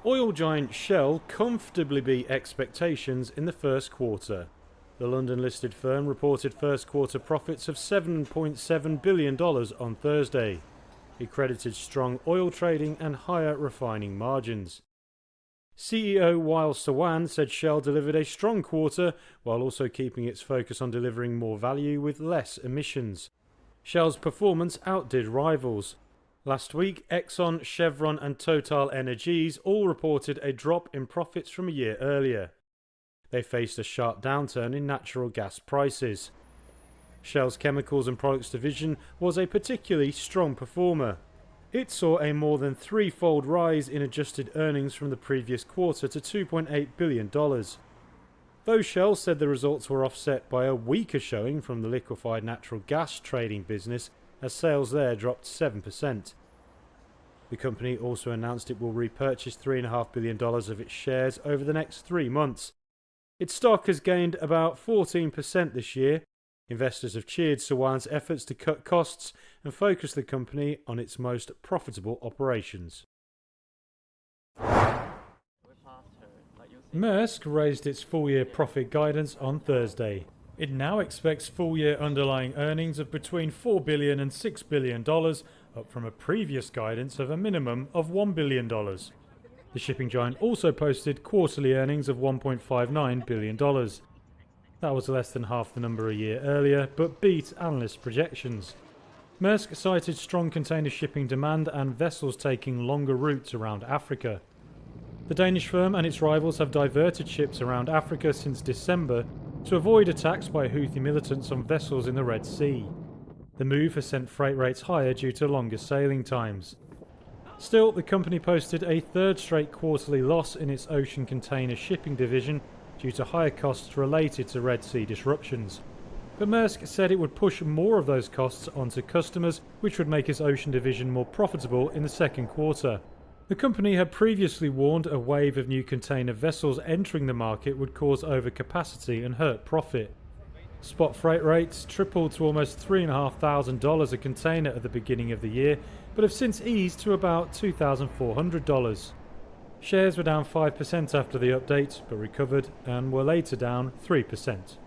Oil giant Shell comfortably beat expectations in the first quarter. The London-listed firm reported first quarter profits of $7.7 billion on Thursday. It credited strong oil trading and higher refining margins. CEO Wael Sawan said Shell delivered a strong quarter while also keeping its focus on delivering more value with less emissions. Shell's performance outdid rivals. Last week, Exxon, Chevron and Total Energies all reported a drop in profits from a year earlier. They faced a sharp downturn in natural gas prices. Shell's Chemicals and Products division was a particularly strong performer. It saw a more than threefold rise in adjusted earnings from the previous quarter to $2.8 billion. Though Shell said the results were offset by a weaker showing from the liquefied natural gas trading business, as sales there dropped 7%. The company also announced it will repurchase $3.5 billion of its shares over the next 3 months. Its stock has gained about 14% this year. Investors have cheered Sawan's efforts to cut costs and focus the company on its most profitable operations. Maersk raised its full-year profit guidance on Thursday. It now expects full-year underlying earnings of between $4 billion and $6 billion, up from a previous guidance of a minimum of $1 billion. The shipping giant also posted quarterly earnings of $1.59 billion. That was less than half the number a year earlier, but beat analyst projections. Maersk cited strong container shipping demand and vessels taking longer routes around Africa. The Danish firm and its rivals have diverted ships around Africa since December to avoid attacks by Houthi militants on vessels in the Red Sea. The move has sent freight rates higher due to longer sailing times. Still, the company posted a third straight quarterly loss in its ocean container shipping division due to higher costs related to Red Sea disruptions. But Maersk said it would push more of those costs onto customers, which would make its ocean division more profitable in the second quarter. The company had previously warned a wave of new container vessels entering the market would cause overcapacity and hurt profit. Spot freight rates tripled to almost $3,500 a container at the beginning of the year, but have since eased to about $2,400. Shares were down 5% after the update, but recovered and were later down 3%.